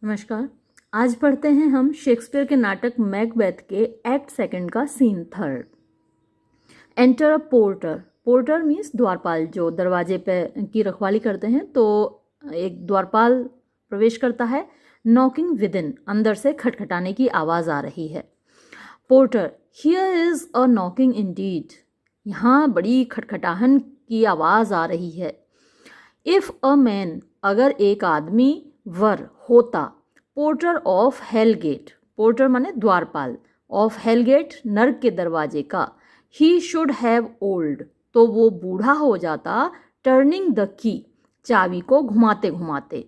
नमस्कार। आज पढ़ते हैं हम शेक्सपियर के नाटक मैकबेथ के एक्ट सेकंड का scene third. Enter a porter. Porter means द्वारपाल, जो दरवाजे पे की रखवाली करते हैं। तो एक द्वारपाल प्रवेश करता है। नॉकिंग विद इन, अंदर से खटखटाने की आवाज़ आ रही है। Porter, here is a knocking Indeed. यहाँ बड़ी खटखटाहट की आवाज़ आ रही है। इफ़ अ मैन, अगर एक आदमी, वर होता, पोर्टर ऑफ हेलगेट, पोर्टर माने द्वारपाल, ऑफ हेलगेट नर्क के दरवाजे का, ही शुड हैव ओल्ड, तो वो बूढ़ा हो जाता, टर्निंग द की, चाबी को घुमाते घुमाते।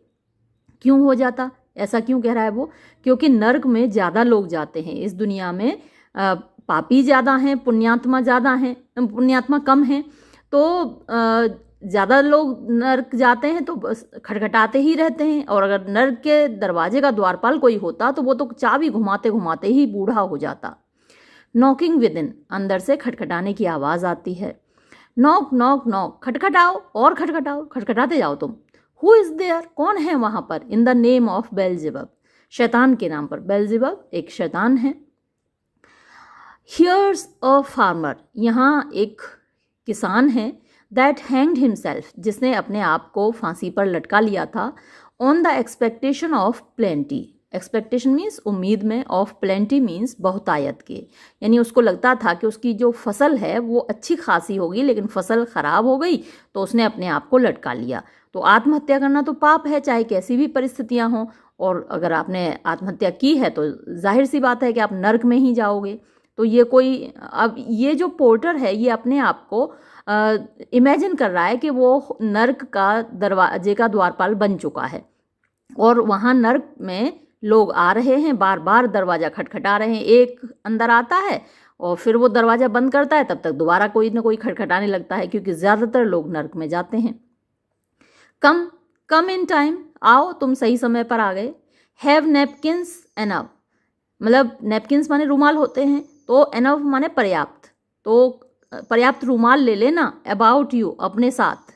क्यों हो जाता, ऐसा क्यों कह रहा है वो? क्योंकि नर्क में ज़्यादा लोग जाते हैं। इस दुनिया में पापी ज़्यादा हैं, पुण्यात्मा ज़्यादा हैं, पुण्यात्मा कम हैं। तो ज़्यादा लोग नर्क जाते हैं तो बस खटखटाते ही रहते हैं। और अगर नर्क के दरवाजे का द्वारपाल कोई होता तो वो तो चाबी घुमाते घुमाते ही बूढ़ा हो जाता। नॉकिंग विद इन, अंदर से खटखटाने की आवाज़ आती है। नॉक नॉक नॉक, खटखटाओ और खटखटाओ, खटखटाते जाओ तुम। हु इज़ देयर, कौन है वहाँ पर? इन द नेम ऑफ बेल्जेबब, शैतान के नाम पर। बेल्जेबब एक शैतान है। हियर्स अ फार्मर, यहाँ एक किसान है। दैट हैंग्ड हिमसेल्फ, जिसने अपने आप को फांसी पर लटका लिया था। On the expectation of plenty, expectation means उम्मीद में, ऑफ प्लेंटी मीन्स बहुतायत के। यानी उसको लगता था कि उसकी जो फसल है वो अच्छी खासी होगी, लेकिन फसल खराब हो गई तो उसने अपने आप को लटका लिया। तो आत्महत्या करना तो पाप है, चाहे कैसी भी परिस्थितियां हों। और अगर आपने आत्महत्या की है तो जाहिर सी बात है कि आप नर्क में ही जाओगे। तो ये कोई, अब ये जो पोर्टर है ये अपने आप को इमेजिन कर रहा है कि वो नर्क का दरवाजे का द्वारपाल बन चुका है और वहाँ नर्क में लोग आ रहे हैं, बार बार दरवाज़ा खटखटा रहे हैं। एक अंदर आता है और फिर वो दरवाज़ा बंद करता है, तब तक दोबारा कोई ना कोई खटखटाने लगता है, क्योंकि ज़्यादातर लोग नर्क में जाते हैं। कम कम इन टाइम, आओ तुम सही समय पर आ गए। हैव नेपकिन्स एनफ, मतलब नेपकिन्स माने रुमाल होते हैं, तो एनफ माने पर्याप्त। तो पर्याप्त रुमाल ले लेना। अबाउट यू, अपने साथ।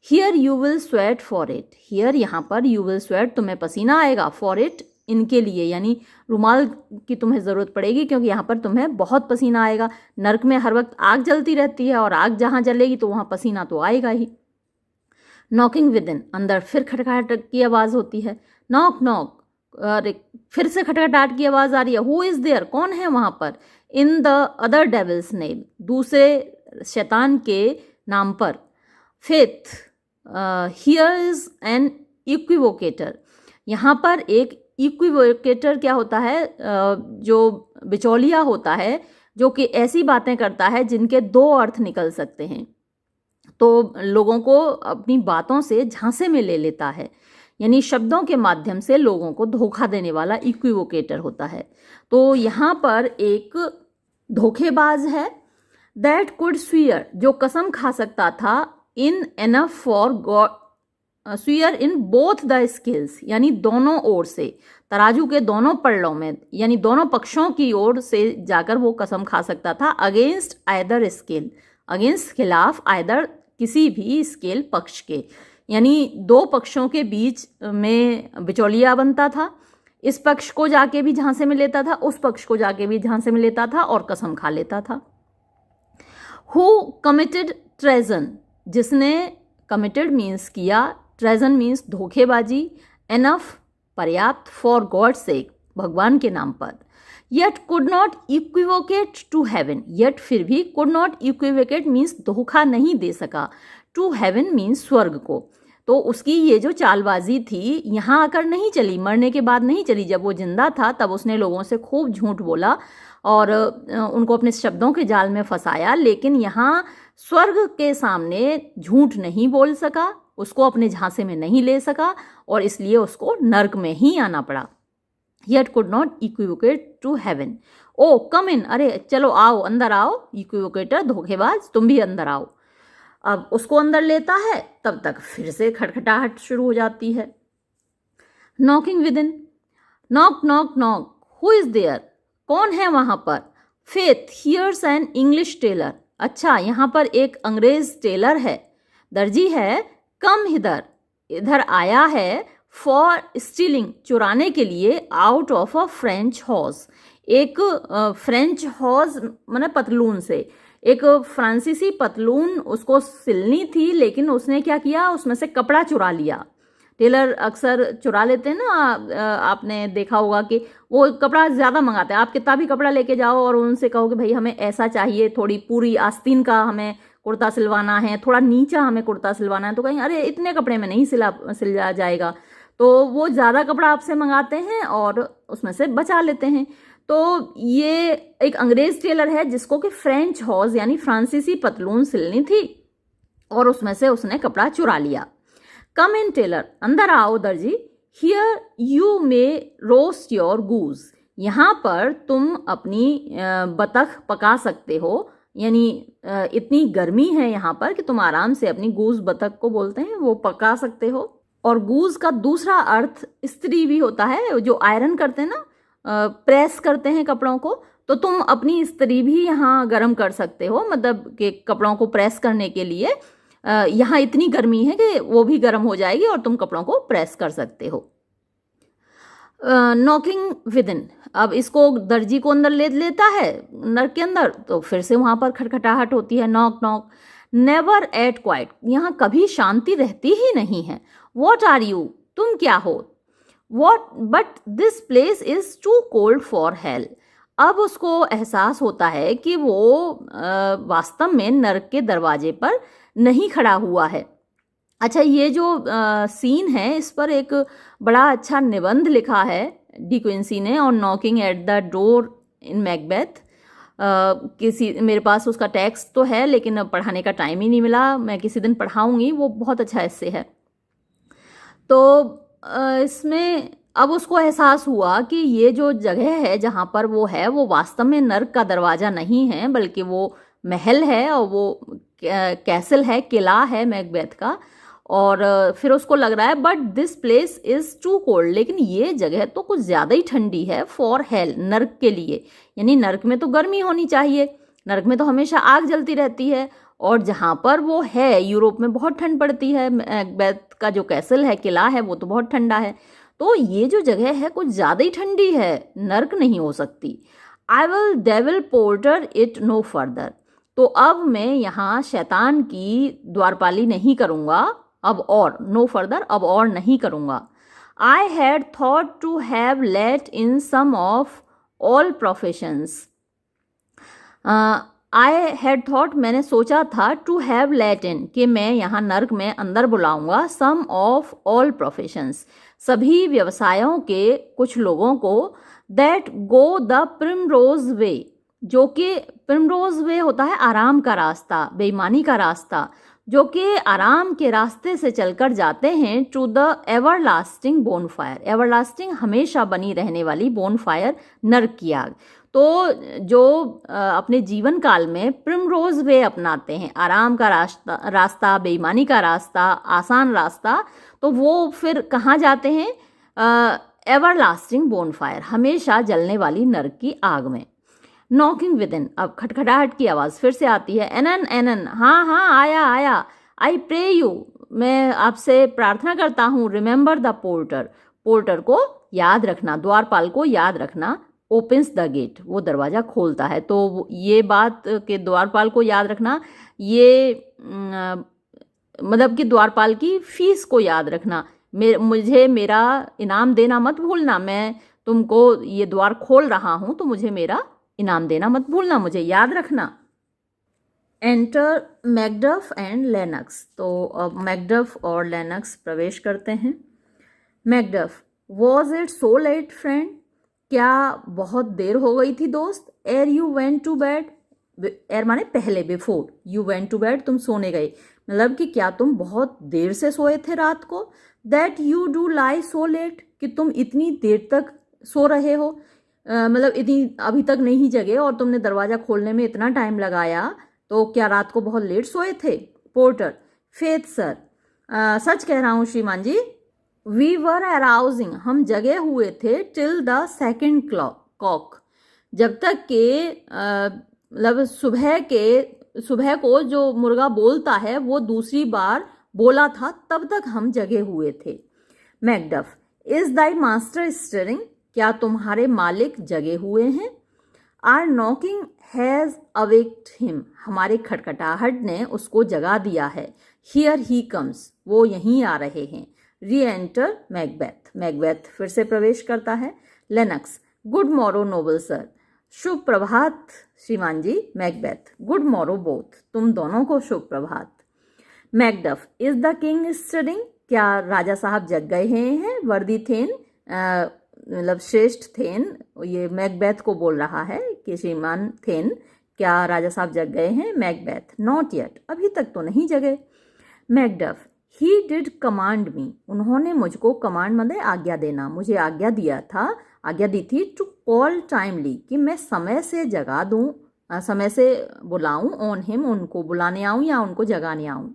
Here you will sweat for it, here यहाँ पर यू विल स्वेट, तुम्हें पसीना आएगा, फॉर इट, इनके लिए, यानी रुमाल की तुम्हें ज़रूरत पड़ेगी क्योंकि यहाँ पर तुम्हें बहुत पसीना आएगा। नर्क में हर वक्त आग जलती रहती है और आग जहाँ जलेगी तो वहाँ पसीना तो आएगा ही। नॉकिंग विद इन, अंदर फिर खटखटाहट की आवाज़ होती है। नॉक नॉक, अरे फिर से खटखटाहट की आवाज़ आ रही है। हु इज़ देयर, कौन है वहाँ पर? In the other devil's name, दूसरे शैतान के नाम पर। Faith, here is an equivocator, यहाँ पर एक इक्विवोकेटर क्या होता है? जो बिचौलिया होता है, जो कि ऐसी बातें करता है जिनके दो अर्थ निकल सकते हैं। तो लोगों को अपनी बातों से झांसे में ले लेता है, यानी शब्दों के माध्यम से लोगों को धोखा देने वाला इक्विवोकेटर होता है। तो यहाँ पर एक धोखेबाज है। दैट कुड स्वीयर, जो कसम खा सकता था। In enough for God, swear in both the scales, यानी दोनों ओर से, तराजू के दोनों पल्लों में, यानी दोनों पक्षों की ओर से जाकर वो कसम खा सकता था। अगेंस्ट आइदर स्केल, अगेंस्ट खिलाफ, आइदर किसी भी स्केल पक्ष के, यानी दो पक्षों के बीच में बिचौलिया बनता था। इस पक्ष को जाके भी झांसे में लेता था, उस पक्ष को जाके भी झांसे में लेता था और कसम खा लेता था। हु कमिटेड ट्रेजन, जिसने, कमिटेड मीन्स किया, ट्रेजन मीन्स धोखेबाजी, एनफ पर्याप्त, फॉर गॉड सेक, भगवान के नाम पर। Yet could not equivocate to heaven, yet फिर भी, कुड नॉट इक्विवोकेट मीन्स धोखा नहीं दे सका, टू हेवन मीन्स स्वर्ग को। तो उसकी ये जो चालबाजी थी यहाँ आकर नहीं चली, मरने के बाद नहीं चली। जब वो जिंदा था तब उसने लोगों से खूब झूठ बोला और उनको अपने शब्दों के जाल में फंसाया, लेकिन यहाँ स्वर्ग के सामने झूठ नहीं बोल सका, उसको अपने झांसे में नहीं ले सका और इसलिए उसको नर्क में ही आना पड़ा। Yet could not equivocate to heaven. ओ कम इन, अरे चलो आओ, अंदर आओ। इक्विवोकेटर, धोखेबाज, तुम भी अंदर आओ। अब उसको अंदर लेता है, तब तक फिर से खटखटाहट शुरू हो जाती है। Knocking within, knock knock knock, who is there, कौन है वहां पर? Faith, here's an English tailor, अच्छा यहाँ पर एक अंग्रेज टेलर है, दर्जी है। कम हिदर, इधर आया है। फॉर स्टीलिंग, चुराने के लिए, out of a French horse, एक फ्रेंच हॉर्स माने पतलून से, एक फ्रांसीसी पतलून उसको सिलनी थी, लेकिन उसने क्या किया, उसमें से कपड़ा चुरा लिया। टेलर अक्सर चुरा लेते हैं ना, आपने देखा होगा कि वो कपड़ा ज़्यादा मंगाते हैं। आप कितना भी कपड़ा लेके जाओ और उनसे कहो कि भाई हमें ऐसा चाहिए, थोड़ी पूरी आस्तीन का हमें कुर्ता सिलवाना है, थोड़ा नीचा हमें कुर्ता सिलवाना है, तो कहीं अरे इतने कपड़े में नहीं सिल जाएगा, तो वो ज़्यादा कपड़ा आपसे मंगाते हैं और उसमें से बचा लेते हैं। तो ये एक अंग्रेज टेलर है जिसको कि फ्रेंच हॉर्स यानी फ्रांसीसी पतलून सिलनी थी और उसमें से उसने कपड़ा चुरा लिया। कम इन टेलर, अंदर आओ दर्जी। Here you may roast your goose, यहाँ पर तुम अपनी बतख पका सकते हो, यानी इतनी गर्मी है यहाँ पर कि तुम आराम से अपनी गूज, बतख को बोलते हैं, वो पका सकते हो। और गूज का दूसरा अर्थ स्त्री भी होता है, जो आयरन करते हैं ना, प्रेस करते हैं कपड़ों को, तो तुम अपनी स्त्री भी यहाँ गर्म कर सकते हो, मतलब कि कपड़ों को प्रेस करने के लिए यहाँ इतनी गर्मी है कि वो भी गर्म हो जाएगी और तुम कपड़ों को प्रेस कर सकते हो। नॉकिंग विद इन, अब इसको दर्जी को अंदर ले लेता है नर के अंदर, तो फिर से वहाँ पर खटखटाहट होती है, knock knock. Never at quiet, यहाँ कभी शांति रहती ही नहीं है। वॉट आर यू, तुम क्या हो। What but this place is too cold for hell, अब उसको एहसास होता है कि वो वास्तव में नर्क के दरवाजे पर नहीं खड़ा हुआ है। अच्छा, ये जो सीन है इस पर एक बड़ा अच्छा निबंध लिखा है डी क्विंसी ने, और knocking at the door in Macbeth. मेरे पास उसका टेक्स्ट तो है लेकिन अब पढ़ाने का टाइम ही नहीं मिला, मैं किसी दिन पढ़ाऊंगी, वो बहुत अच्छा ऐसे है। तो इसमें अब उसको एहसास हुआ कि ये जो जगह है जहाँ पर वो है वो वास्तव में नर्क का दरवाज़ा नहीं है, बल्कि वो महल है और वो कैसल है, किला है मैकबेथ का। और फिर उसको लग रहा है but this place is too cold, लेकिन ये जगह तो कुछ ज़्यादा ही ठंडी है फॉर हेल, नर्क के लिए, यानी नर्क में तो गर्मी होनी चाहिए, नर्क में तो हमेशा आग जलती रहती है, और जहाँ पर वो है यूरोप में बहुत ठंड पड़ती है, मैकबेथ का जो कैसल है, किला है, वो तो बहुत ठंडा है, तो ये जो जगह है कुछ ज़्यादा ही ठंडी है, नर्क नहीं हो सकती। I will devil porter it no further, तो अब मैं यहाँ शैतान की द्वारपाली नहीं करूँगा, अब और नो फर्दर, अब और नहीं करूँगा। I had thought to have let in some of all professions, I had thought, मैंने सोचा था, टू हैव लेट इन, कि मैं यहाँ नर्क में अंदर बुलाऊंगा, सम ऑफ ऑल प्रोफेशंस, सभी व्यवसायों के कुछ लोगों को, दैट गो द प्रिमरोज वे, जो कि प्रिमरोज वे होता है आराम का रास्ता, बेईमानी का रास्ता, जो कि आराम के रास्ते से चलकर जाते हैं, to the everlasting bonfire, everlasting हमेशा बनी रहने वाली, बोनफायर नर्क की आग। तो जो अपने जीवन काल में प्रिमरोज वे अपनाते हैं, आराम का रास्ता, बेईमानी का रास्ता, आसान रास्ता, तो वो फिर कहाँ जाते हैं, एवरलास्टिंग बोनफायर, हमेशा जलने वाली नर्क की आग में। नॉकिंग विद इन, अब खटखटाहट की आवाज़ फिर से आती है। एनन एनन, हाँ हाँ आया आया। आई प्रे यू, मैं आपसे प्रार्थना करता हूँ। रिमेंबर द पोर्टर, पोर्टर को याद रखना, द्वारपाल को याद रखना। ओपन्स द गेट, वो दरवाज़ा खोलता है। तो ये बात कि द्वारपाल को याद रखना, ये मतलब कि द्वारपाल की फीस को याद रखना, मुझे मेरा इनाम देना मत भूलना, मैं तुमको ये द्वार खोल रहा हूँ तो मुझे मेरा इनाम देना मत भूलना, मुझे याद रखना। एंटर मैकडफ एंड लेनक्स, तो अब मैकडफ और लेनक्स प्रवेश करते हैं। Macduff, was it so let friend, क्या बहुत देर हो गई थी दोस्त। एर you went to bed, ere माने पहले, before, you went to bed, तुम सोने गए, मतलब कि क्या तुम बहुत देर से सोए थे रात को। That you do lie so let, कि तुम इतनी देर तक सो रहे हो, मतलब इतनी अभी तक नहीं जगे और तुमने दरवाज़ा खोलने में इतना टाइम लगाया, तो क्या रात को बहुत लेट सोए थे। पोर्टर, फेथ सर, सच कह रहा हूँ श्रीमान जी। वी वर अराउजिंग, हम जगे हुए थे, टिल द सेकेंड कॉक, जब तक के मतलब सुबह को जो मुर्गा बोलता है वो दूसरी बार बोला था, तब तक हम जगे हुए थे। Macduff, is thy master stirring, क्या तुम्हारे मालिक जगे हुए हैं? आर नॉकिंग हैज अवेक्ड हिम, हमारे खटखटाहट ने उसको जगा दिया है। हियर ही कम्स, वो यहीं आ रहे हैं। री एंटर मैकबेथ, मैकबेथ फिर से प्रवेश करता है। Lennox, good morrow noble sir, शुभ प्रभात श्रीमान जी। मैकबेथ, गुड मॉरो बोथ, तुम दोनों को शुभ प्रभात। Macduff, is the king stirring, क्या राजा साहब जग गए हैं? वर्दी थेन, मतलब श्रेष्ठ थेन, ये मैकबेथ को बोल रहा है कि श्रीमान थेन, क्या राजा साहब जग गए हैं? मैकबेथ, नॉट येट, अभी तक तो नहीं जगे। मैकडफ, ही डिड कमांड मी, उन्होंने मुझको कमांड मतलब आज्ञा देना, मुझे आज्ञा दिया था, आज्ञा दी थी टू कॉल टाइमली, कि मैं समय से जगा दूं, समय से बुलाऊं, ऑन हिम, उनको बुलाने आऊं या उनको जगाने आऊं।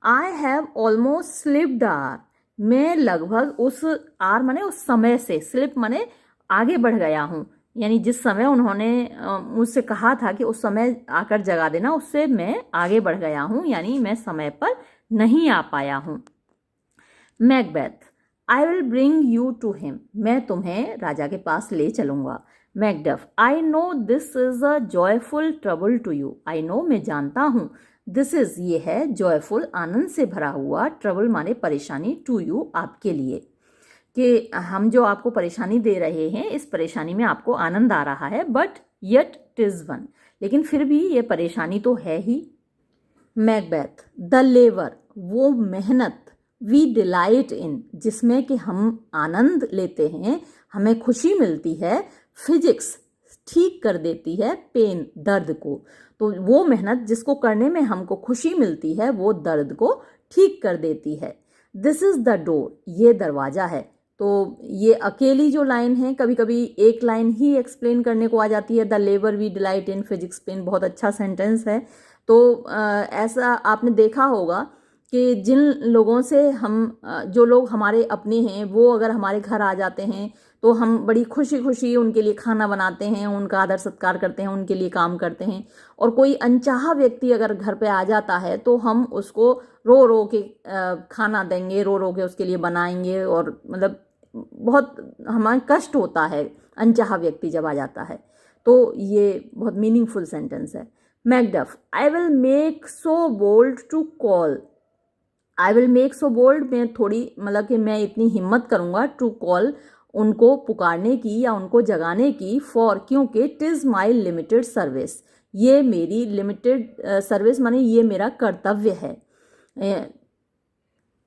I have almost slipped hour, मैं लगभग उस आर माने उस समय से, स्लिप माने आगे बढ़ गया हूँ, यानी जिस समय उन्होंने मुझसे कहा था कि उस समय आकर जगा देना, उससे मैं आगे बढ़ गया हूँ, यानी मैं समय पर नहीं आ पाया हूँ। Macbeth, I will bring you to him, मैं तुम्हें राजा के पास ले चलूंगा। Macduff, I know this is a joyful trouble to you, I know, मैं जानता हूँ, दिस इज, ये है, जॉयफुल, आनंद से भरा हुआ, ट्रबल माने परेशानी, टू यू, आपके लिए, कि हम जो आपको परेशानी दे रहे हैं, इस परेशानी में आपको आनंद आ रहा है, बट येट टिज वन, लेकिन फिर भी ये परेशानी तो है ही। मैकबेथ, द लेबर, वो मेहनत, वी डिलाइट इन, जिसमें कि हम आनंद लेते हैं, हमें खुशी मिलती है, फिजिक्स, ठीक कर देती है पेन, दर्द को, तो वो मेहनत जिसको करने में हमको खुशी मिलती है, वो दर्द को ठीक कर देती है। दिस इज द डोर, ये दरवाजा है। तो ये अकेली जो लाइन है, कभी कभी एक लाइन ही एक्सप्लेन करने को आ जाती है, the labour we delight in physics pain, बहुत अच्छा सेंटेंस है। तो ऐसा आपने देखा होगा कि जिन लोगों से हम जो लोग हमारे अपने हैं, वो अगर हमारे घर आ जाते हैं तो हम बड़ी खुशी खुशी उनके लिए खाना बनाते हैं, उनका आदर सत्कार करते हैं, उनके लिए काम करते हैं। और कोई अनचाहा व्यक्ति अगर घर पे आ जाता है तो हम उसको रो रो के खाना देंगे, रो रो के उसके लिए बनाएंगे, और मतलब बहुत हमें कष्ट होता है अनचाहा व्यक्ति जब आ जाता है। तो ये बहुत मीनिंगफुल सेंटेंस है। Macduff, I will make so bold to call, I will make so bold, मैं थोड़ी मतलब कि मैं इतनी हिम्मत करूँगा, टू कॉल, उनको पुकारने की या उनको जगाने की, फॉर, क्योंकि टिज माई लिमिटेड सर्विस, ये मेरी लिमिटेड सर्विस माने ये मेरा कर्तव्य है।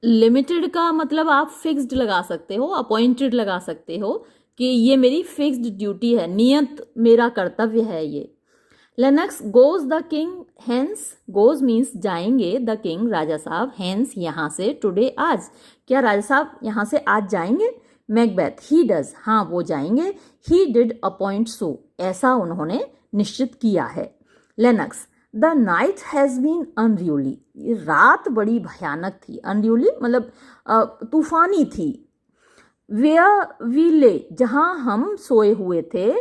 लिमिटेड का मतलब आप फिक्स्ड लगा सकते हो, अपॉइंटेड लगा सकते हो, कि ये मेरी फिक्स्ड ड्यूटी है, नियत मेरा कर्तव्य है ये। Lennox, goes the king hence, goes means जाएंगे, द किंग राजा साहब, हेंस यहाँ से, टुडे आज, क्या राजा साहब यहाँ से आज जाएंगे? मैकबेथ, ही डज, हाँ वो जाएंगे, ही डिड अपॉइंट सो, ऐसा उन्होंने निश्चित किया है। Lennox, the night has been अनर्यूली, रात बड़ी भयानक थी, अनर्यूली मतलब तूफानी थी। वेयर वी ले, जहाँ हम सोए हुए थे,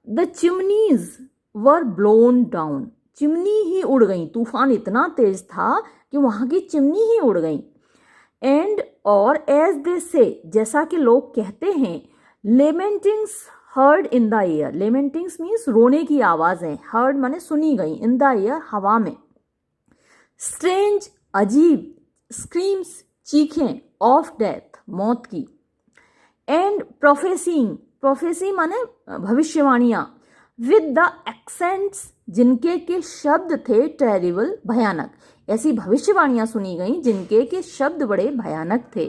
the chimneys were blown down, chimney ही उड़ गई, तूफान इतना तेज था कि वहाँ की चिमनी ही उड़ गई। एंड और एज दे से, जैसा कि लोग कहते हैं, lamentings heard in the air, lamentings means रोने की आवाज़ें, हर्ड माने सुनी गई, इन द एयर हवा में। स्ट्रेंज अजीब, स्क्रीम्स चीखें, ऑफ डेथ मौत की। एंड प्रोफेसिंग, प्रोफेसी माने भविष्यवाणियाँ, विद द एक्सेंट्स, जिनके के शब्द थे टेरिबल भयानक, ऐसी भविष्यवाणियां सुनी गई जिनके के शब्द बड़े भयानक थे।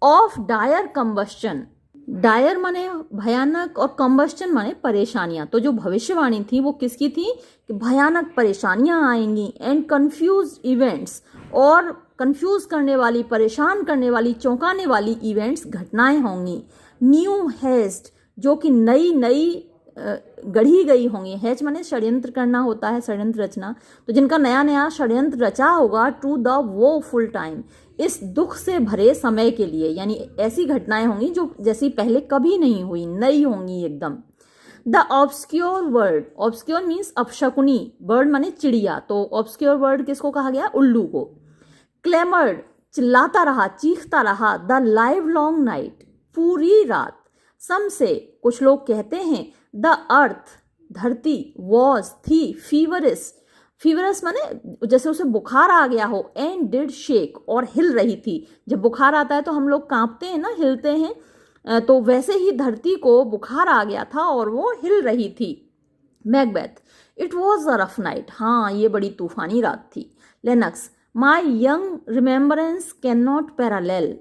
ऑफ डायर कंबस्टन, डायर माने भयानक और कंबस्टन माने परेशानियां, तो जो भविष्यवाणी थी वो किसकी थी कि भयानक परेशानियां आएंगी। एंड कंफ्यूज इवेंट्स, और कंफ्यूज करने वाली, परेशान करने वाली, चौंकाने वाली इवेंट्स, घटनाएं होंगी। न्यू हेस्ट, जो कि नई नई गढ़ी गई होंगी, हैच माने षड्यंत्र करना होता है, षड्यंत्र रचना, तो जिनका नया नया षड्यंत्र रचा होगा, टू द वो फुल टाइम, इस दुख से भरे समय के लिए, यानी ऐसी घटनाएं होंगी जो जैसी पहले कभी नहीं हुई, नई होंगी एकदम। The obscure word, obscure means अपशकुनी, बर्ड माने चिड़िया, तो ऑब्सक्योर वर्ड किसको कहा गया? उल्लू को। क्लेमर्ड, चिल्लाता रहा, चीखता रहा, द लाइव लॉन्ग नाइट, पूरी रात। सम से, कुछ लोग कहते हैं, द अर्थ, धरती, वॉज, थी, फीवरस, फीवरस माने जैसे उसे बुखार आ गया हो, एंड डिड शेक, और हिल रही थी। जब बुखार आता है तो हम लोग कांपते हैं ना, हिलते हैं, तो वैसे ही धरती को बुखार आ गया था और वो हिल रही थी। Macbeth, it was a rough night, हाँ ये बड़ी तूफानी रात थी। Lennox, my young remembrance can not parallel,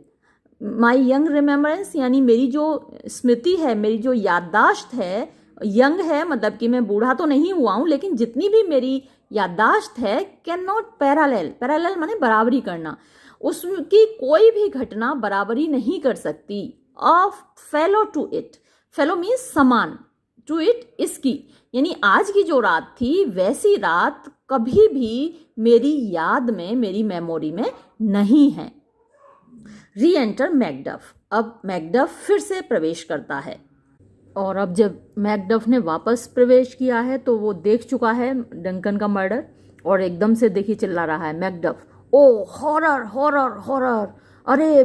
my young remembrance यानी मेरी जो स्मृति है, मेरी जो याददाश्त है, यंग है मतलब कि मैं बूढ़ा तो नहीं हुआ हूँ, लेकिन जितनी भी मेरी याददाश्त है, कैन नॉट पैरालेल, पैरालेल माने बराबरी करना, उसकी कोई भी घटना बराबरी नहीं कर सकती। Of fellow to it, fellow means समान, टू इट इसकी, यानी आज की जो रात थी वैसी रात कभी भी मेरी याद में, मेरी मेमोरी में नहीं है। री एंटर मैकडफ, अब मैकडफ फिर से प्रवेश करता है, और अब जब मैकडफ ने वापस प्रवेश किया है तो वो देख चुका है डंकन का मर्डर, और एकदम से देखिए चिल्ला रहा है मैकडफ, ओ हॉरर हॉरर हॉरर, अरे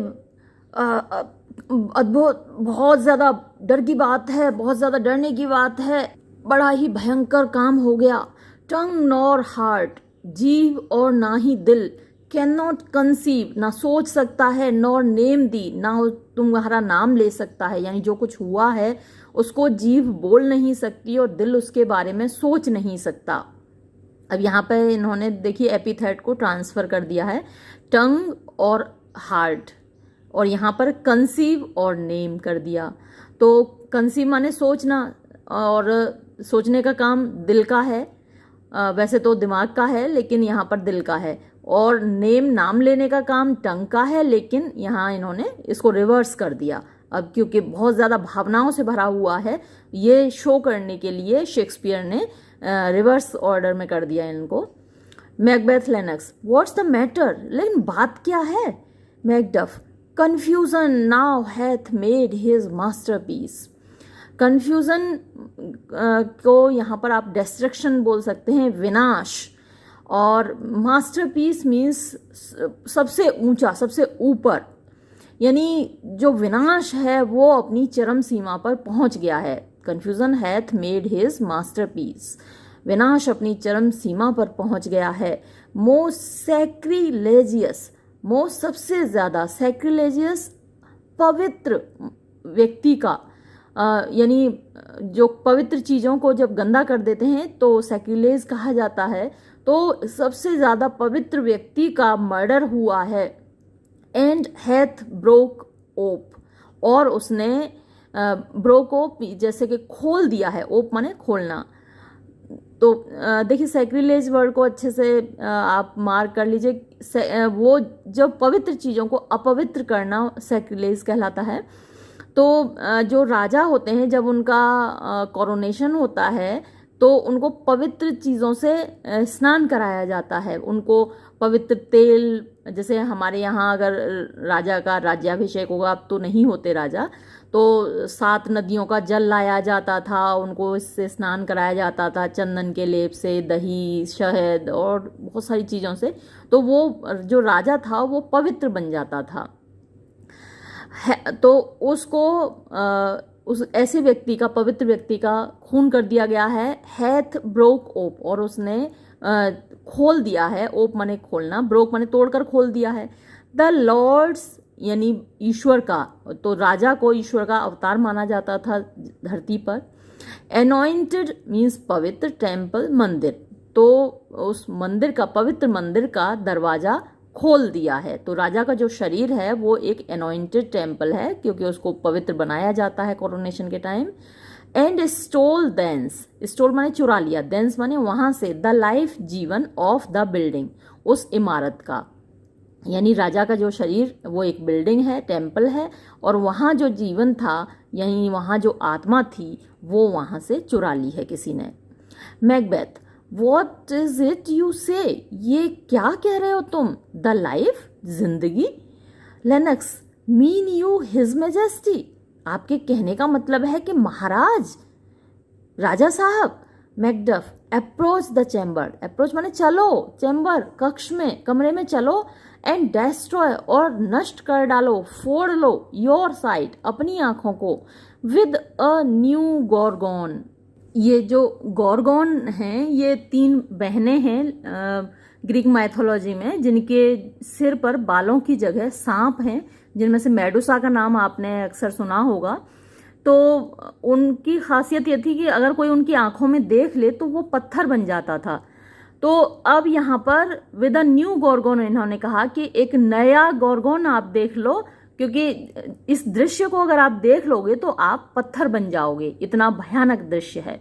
अद्भुत, बहुत ज़्यादा डर की बात है, बहुत ज़्यादा डरने की बात है, बड़ा ही भयंकर काम हो गया। टंग नॉर हार्ट, जीव और ना ही दिल, कैन नॉट कंसीव, ना सोच सकता है, नॉर नेम दी, ना तुम्हारा नाम ले सकता है, यानी जो कुछ हुआ है उसको जीव बोल नहीं सकती और दिल उसके बारे में सोच नहीं सकता। अब यहाँ पे इन्होंने देखिए एपिथेट को ट्रांसफ़र कर दिया है, टंग और हार्ट, और यहाँ पर कंसीव और नेम कर दिया। तो कंसीव माने सोचना, और सोचने का काम दिल का है, वैसे तो दिमाग का है लेकिन यहाँ पर दिल का है, और नेम नाम लेने का काम टंग का है, लेकिन यहाँ इन्होंने इसको रिवर्स कर दिया। अब क्योंकि बहुत ज़्यादा भावनाओं से भरा हुआ है, ये शो करने के लिए शेक्सपियर ने रिवर्स ऑर्डर में कर दिया इनको। Macbeth Lennox, what's the matter, लेकिन बात क्या है? Macduff, confusion now hath made his masterpiece. Confusion को यहाँ पर आप डिस्ट्रक्शन बोल सकते हैं, विनाश, और मास्टरपीस मीन्स सबसे ऊंचा, सबसे ऊपर, यानी जो विनाश है वो अपनी चरम सीमा पर पहुंच गया है। Confusion hath made his masterpiece, विनाश अपनी चरम सीमा पर पहुंच गया है। मोस्ट सैक्रिलेजियस, मोस्ट सबसे ज़्यादा, सैक्रिलेजियस पवित्र व्यक्ति का, यानी जो पवित्र चीज़ों को जब गंदा कर देते हैं तो सैक्रिलेज कहा जाता है। तो सबसे ज़्यादा पवित्र व्यक्ति का मर्डर हुआ है। एंड हैथ ब्रोक ओप, और उसने ब्रोक ओप जैसे कि खोल दिया है, ओप माने खोलना। तो देखिए सैक्रिलेज वर्ड को अच्छे से आप मार्क कर लीजिए, वो जब पवित्र चीज़ों को अपवित्र करना सैक्रिलेज कहलाता है। तो जो राजा होते हैं जब उनका कोरोनेशन होता है तो उनको पवित्र चीज़ों से स्नान कराया जाता है, उनको पवित्र तेल, जैसे हमारे यहाँ अगर राजा का राज्याभिषेक होगा, अब तो नहीं होते राजा, तो 7 नदियों का जल लाया जाता था, उनको इससे स्नान कराया जाता था, चंदन के लेप से, दही, शहद और बहुत सारी चीज़ों से। तो वो जो राजा था वो पवित्र बन जाता था। तो उसको उस ऐसे व्यक्ति का, पवित्र व्यक्ति का खून कर दिया गया है। हैथ ब्रोक ओप, और उसने खोल दिया है, ओप माने खोलना, ब्रोक माने तोड़कर खोल दिया है। द लॉर्ड्स यानी ईश्वर का, तो राजा को ईश्वर का अवतार माना जाता था धरती पर। एनॉइंटेड मीन्स पवित्र, टेम्पल मंदिर, तो उस मंदिर का, पवित्र मंदिर का दरवाजा खोल दिया है। तो राजा का जो शरीर है वो एक एनॉइंटेड टेम्पल है क्योंकि उसको पवित्र बनाया जाता है कोरोनेशन के time. And stole thence, stole माने चुरा लिया, देंस माने वहाँ से, द लाइफ जीवन ऑफ द बिल्डिंग, उस इमारत का, यानी राजा का जो शरीर वो एक बिल्डिंग है, टेम्पल है, और वहाँ जो जीवन था, यानी वहाँ जो आत्मा थी वो वहाँ से चुरा ली है किसी ने। Macbeth, what is it you से, ये क्या कह रहे हो तुम? द लाइफ, जिंदगी। Lennox, mean you his majesty, आपके कहने का मतलब है कि महाराज, राजा साहब। Macduff approach the chamber, approach माने चलो, चैम्बर कक्ष में, कमरे में चलो, एंड डेस्ट्रॉय और नष्ट कर डालो, फोड़ लो, योर साइट अपनी आंखों को, विद अ न्यू गॉर्गोन। ये जो गॉर्गोन हैं ये 3 बहनें हैं ग्रीक माइथोलॉजी में, जिनके सिर पर बालों की जगह सांप हैं, जिनमें से मेडुसा का नाम आपने अक्सर सुना होगा। तो उनकी खासियत ये थी कि अगर कोई उनकी आंखों में देख ले तो वो पत्थर बन जाता था। तो अब यहाँ पर विद अ न्यू गॉर्गोन इन्होंने कहा कि एक नया गॉर्गोन आप देख लो, क्योंकि इस दृश्य को अगर आप देख लोगे तो आप पत्थर बन जाओगे, इतना भयानक दृश्य है।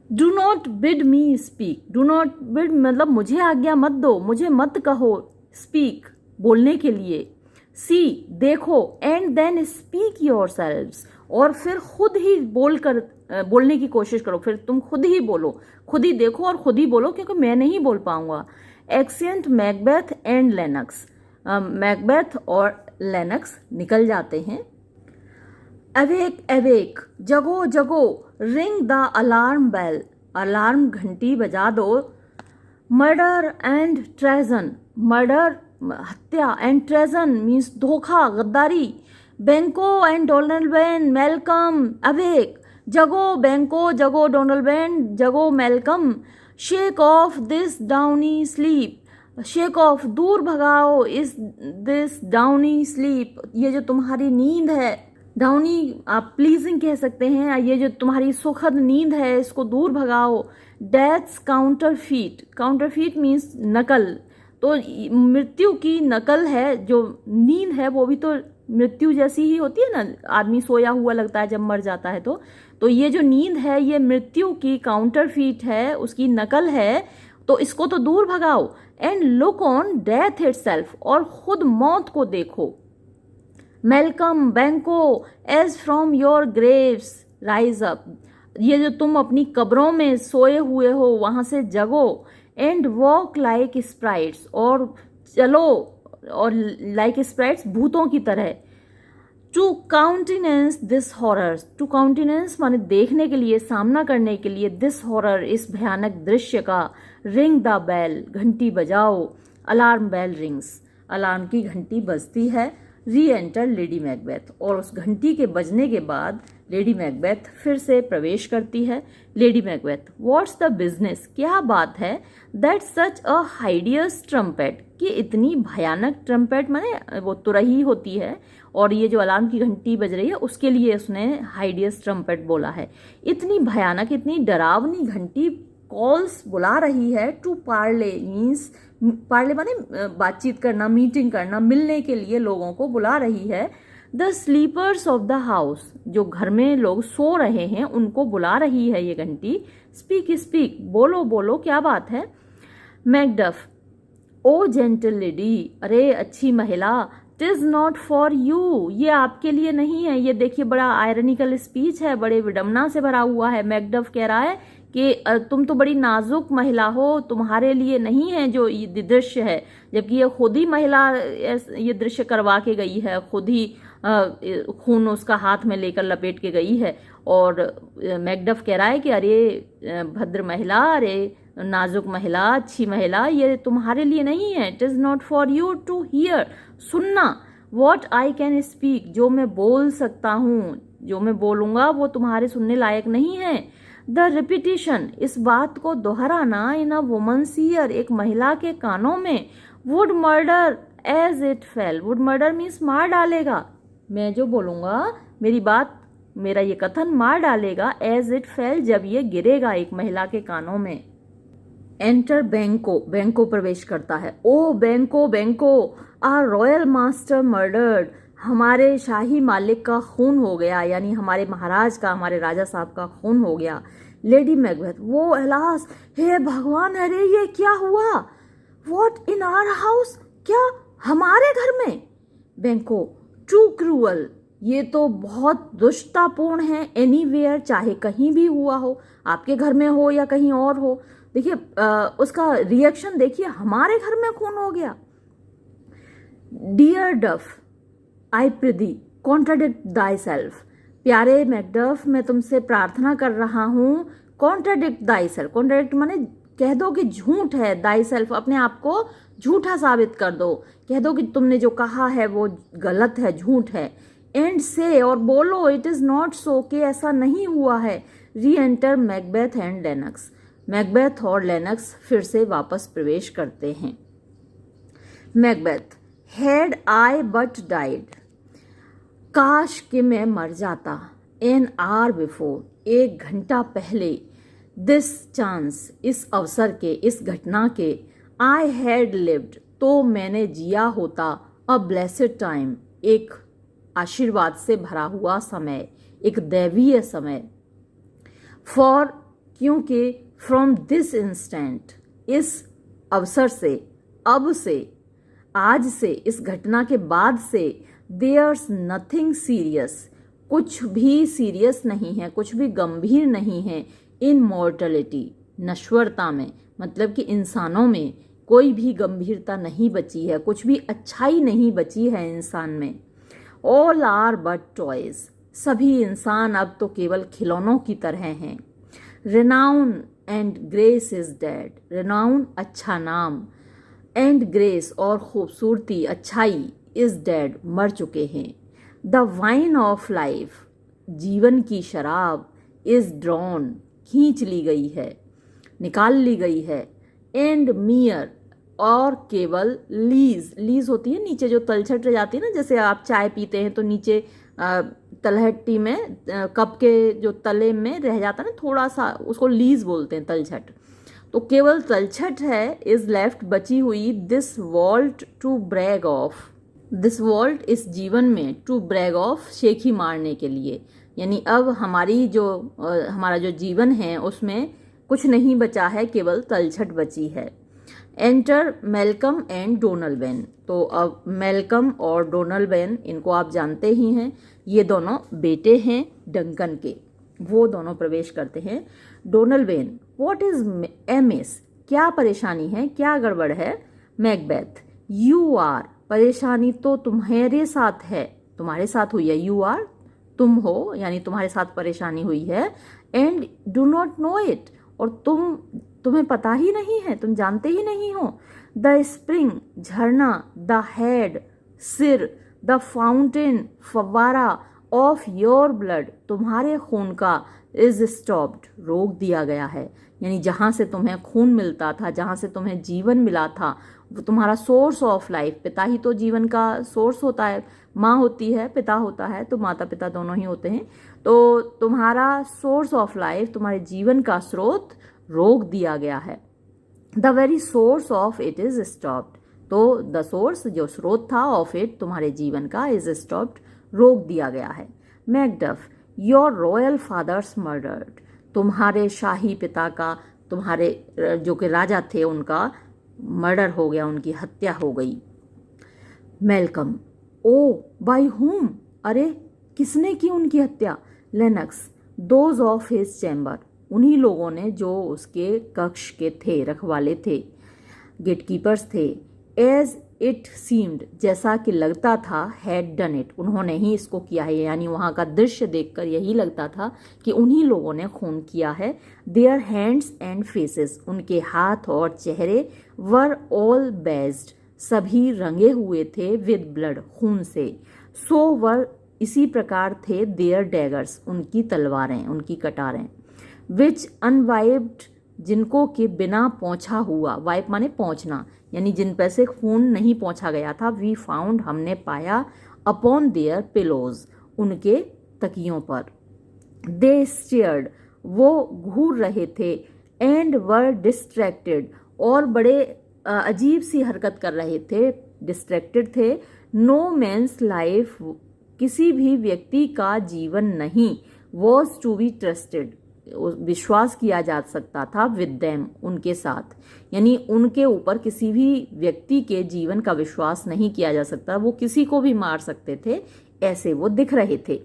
Do not bid me speak, do not bid मतलब मुझे आज्ञा मत दो, मुझे मत कहो, स्पीक बोलने के लिए, सी देखो, and then speak yourselves और फिर खुद ही बोलने की कोशिश करो, फिर तुम खुद ही बोलो, खुद ही देखो और खुद ही बोलो, क्योंकि मैं नहीं बोल पाऊंगा। Exeunt Macbeth and Lennox, Macbeth और लेनक्स निकल जाते हैं। अवेक अवेक, जगो जगो, ring the alarm bell, alarm घंटी बजा दो। मर्डर एंड ट्रेजन, मर्डर हत्या, एंड ट्रेजन मीन्स धोखा, गद्दारी। Banquo and Donalbain, Malcolm, awake, जगो बेंको, जगो डोनाल्डबेन, जगो Malcolm. Shake off this downy sleep, shake off दूर भगाओ, इस दिस डाउनी स्लीप, ये जो तुम्हारी नींद है, डाउनी आप प्लीजिंग कह सकते हैं, ये जो तुम्हारी सुखद नींद है इसको दूर भगाओ। डेथ्स काउंटरफीट, काउंटरफीट मीन्स नकल, तो मृत्यु की नकल है, जो नींद है वो भी तो मृत्यु जैसी ही होती है ना, आदमी सोया हुआ लगता है जब मर जाता है। तो ये जो नींद है ये मृत्यु की काउंटरफीट है, उसकी नकल है, तो इसको तो दूर भगाओ। And look on death itself, और खुद मौत को देखो। Malcolm Banquo, as from your graves rise up, ये जो तुम अपनी कब्रों में सोए हुए हो वहां से जगो। एंड वॉक लाइक स्प्राइट्स, और चलो और लाइक स्प्राइट्स भूतों की तरह। टू काउंटिनेंस दिस हॉरर, टू काउंटिनेंस माने देखने के लिए, सामना करने के लिए, दिस हॉरर इस भयानक दृश्य का। रिंग द बेल, घंटी बजाओ। अलार्म बेल रिंग्स, अलार्म की घंटी बजती है। री एंटर लेडी मैकबेथ, और उस घंटी के बजने के बाद लेडी मैकबेथ फिर से प्रवेश करती है। Lady Macbeth, what's the business, क्या बात है। That such a hideous trumpet, कि इतनी भयानक ट्रम्पेट माने वो तुरही होती है, और ये जो अलार्म की घंटी बज रही है उसके लिए उसने हाइडियस ट्रम्पेट बोला है। इतनी भयानक, इतनी डरावनी घंटी कॉल्स बुला रही है टू पार्ले, मीन्स पार्ले माने बातचीत करना, मीटिंग करना, मिलने के लिए लोगों को बुला रही है। The sleepers of the house, जो घर में लोग सो रहे हैं उनको बुला रही है ये घंटी। स्पीक स्पीक, बोलो बोलो, क्या बात है। मैकडफ, ओ जेंटल लेडी, अरे अच्छी महिला। टिज नॉट फॉर यू, ये आपके लिए नहीं है। ये देखिए बड़ा आयरनिकल स्पीच है, बड़े विडम्बना से भरा हुआ है। मैकडफ कह रहा है कि तुम तो बड़ी नाजुक महिला हो, तुम्हारे लिए नहीं है जो ये दृश्य है, जबकि ये खुद ही महिला ये दृश्य करवा के गई है, खुद ही खून उसका हाथ में लेकर लपेट के गई है। और मैकडफ कह रहा है कि अरे भद्र महिला, अरे नाजुक महिला, अच्छी महिला, ये तुम्हारे लिए नहीं है। It is not for you to hear, सुनना। वॉट आई कैन स्पीक, जो मैं बोल सकता हूँ, जो मैं बोलूँगा वो तुम्हारे सुनने लायक नहीं है। द रिपीटिशन, इस बात को दोहराना, इन अ वुमन्स ईयर, एक महिला के कानों में। Would murder as it fell, would murder means मार डालेगा, मैं जो बोलूँगा, मेरी बात, मेरा ये कथन मार डालेगा। एज इट फेल, जब ये गिरेगा एक महिला के कानों में। एंटर बेंको, बेंको प्रवेश करता है। ओ बेंको बेंको, आर रॉयल मास्टर मर्डर्ड, हमारे शाही मालिक का खून हो गया, यानी हमारे महाराज का, हमारे राजा साहब का खून हो गया। लेडी मैकबेथ, वो अलास, हे भगवान, अरे ये क्या हुआ। व्हाट इन आवर हाउस, क्या हमारे घर में। बेंको, टू क्रूअल, ये तो बहुत दुष्टतापूर्ण है। एनीवेयर, चाहे कहीं भी हुआ हो, आपके घर में हो या कहीं और हो। देखिए उसका रिएक्शन देखिए, हमारे घर में खून हो गया। डियर डफ, आई प्रिदी कॉन्ट्राडिक्ट दाई सेल्फ, प्यारे मैकडफ, मैं तुमसे प्रार्थना कर रहा हूँ, कॉन्ट्राडिक्ट दाई सेल्फ, कॉन्ट्राडिक्ट माने कह दो कि झूठ है, दाई सेल्फ अपने आप को झूठा साबित कर दो, कह दो कि तुमने जो कहा है वो गलत है, झूठ है। एंड से, और बोलो, इट इज़ नॉट सो, कि ऐसा नहीं हुआ है। Re enter Macbeth and Lennox, Macbeth और लेनक्स फिर से वापस प्रवेश करते हैं। Macbeth, had I but died, काश कि मैं मर जाता, एन आवर बिफोर, 1 घंटा पहले, दिस चांस, इस अवसर के, इस घटना के, आई हैड लिव्ड, तो मैंने जिया होता, अ ब्लेस्ड टाइम, एक आशीर्वाद से भरा हुआ समय, एक दैवीय समय। फॉर, क्योंकि, फ्रॉम दिस इंस्टेंट, इस अवसर से, अब से, आज से, इस घटना के बाद से, देयर्स नथिंग सीरियस, कुछ भी सीरियस नहीं है, कुछ भी गंभीर नहीं है, इन मॉर्टलिटी, नश्वरता में, मतलब कि इंसानों में कोई भी गंभीरता नहीं बची है, कुछ भी अच्छाई नहीं बची है इंसान में। ऑल आर बट टॉयज, सभी इंसान अब तो केवल खिलौनों की तरह हैं। Renown and grace is dead, renown अच्छा नाम, एंड ग्रेस और खूबसूरती, अच्छाई, इज डेड मर चुके हैं। द वाइन ऑफ लाइफ, जीवन की शराब, इज ड्रॉन, खींच ली गई है, निकाल ली गई है। एंड मियर, और केवल, लीज, लीज होती है नीचे जो तलछट रह जाती है ना, जैसे आप चाय पीते हैं तो नीचे तलहटी में कप के जो तले में रह जाता है ना थोड़ा सा, उसको लीज बोलते हैं, तलछट। तो केवल तलछट है, इज लेफ्ट, बची हुई, this vault to brag of, this vault, इस जीवन में, टू ब्रैग ऑफ, शेखी मारने के लिए, यानी अब हमारी जो हमारा जो जीवन है उसमें कुछ नहीं बचा है, केवल तलछट बची है। एंटर मेलकम एंड डोनल्बेन, तो अब मेलकम और डोनल्बेन, इनको आप जानते ही हैं, ये दोनों बेटे हैं डंकन के, वो दोनों प्रवेश करते हैं। डोनल्बेन, व्हाट इज एमिस, क्या परेशानी है, क्या गड़बड़ है। मैकबेथ, यू आर, परेशानी तो तुम्हारे साथ है, तुम्हारे साथ हुई है, यू आर, तुम हो, यानी तुम्हारे साथ परेशानी हुई है। And do not know it, और तुम्हें पता ही नहीं है, तुम जानते ही नहीं हो। द स्प्रिंग, झरना, द हेड, सिर, द फाउंटेन, फव्वारा, ऑफ योर ब्लड, तुम्हारे खून का, इज स्टॉप्ड, रोक दिया गया है, यानी जहाँ से तुम्हें खून मिलता था, जहाँ से तुम्हें जीवन मिला था, वो तुम्हारा सोर्स ऑफ लाइफ, पिता ही तो जीवन का सोर्स होता है, माँ होती है, पिता होता है, तो माता पिता दोनों ही होते हैं, तो तुम्हारा सोर्स ऑफ लाइफ, तुम्हारे जीवन का स्रोत रोक दिया गया है। The very source of it is stopped, तो द सोर्स, जो स्रोत था, ऑफ इट, तुम्हारे जीवन का, इज स्टॉप्ड, रोक दिया गया है। Macduff, your royal father's murdered, तुम्हारे शाही पिता का, तुम्हारे जो कि राजा थे उनका मर्डर हो गया, उनकी हत्या हो गई। मेलकम, ओ बाय हुम, अरे किसने की उनकी हत्या। Lennox, those of his chamber, उन्हीं लोगों ने जो उसके कक्ष के थे, रखवाले थे, गेटकीपर्स थे। एज इट सीम्ड, जैसा कि लगता था, हैड डन इट, उन्होंने ही इसको किया है, यानी वहाँ का दृश्य देखकर यही लगता था कि उन्हीं लोगों ने खून किया है। देयर हैंड्स एंड फेसेस, उनके हाथ और चेहरे, वर ऑल बेस्ड, सभी रंगे हुए थे, विद ब्लड, खून से। सो वर, इसी प्रकार थे, देयर डैगर्स, उनकी तलवारें, उनकी कटारें। विच अनवाइप्ड, जिनको के बिना पोंछा हुआ, वाइप माने पोंछना, यानी जिन पर से खून नहीं पोंछा गया था। वी फाउंड, हमने पाया, अपॉन देयर पिलोज, उनके तकियों पर। दे स्टेयर्ड, वो घूर रहे थे। एंड वर डिस्ट्रैक्टेड, और बड़े अजीब सी हरकत कर रहे थे, डिस्ट्रैक्टेड थे। नो मैंस लाइफ, किसी भी व्यक्ति का जीवन नहीं, वॉज टू बी ट्रस्टेड, विश्वास किया जा सकता था, विद देम, उनके साथ, यानी उनके ऊपर किसी भी व्यक्ति के जीवन का विश्वास नहीं किया जा सकता, वो किसी को भी मार सकते थे, ऐसे वो दिख रहे थे।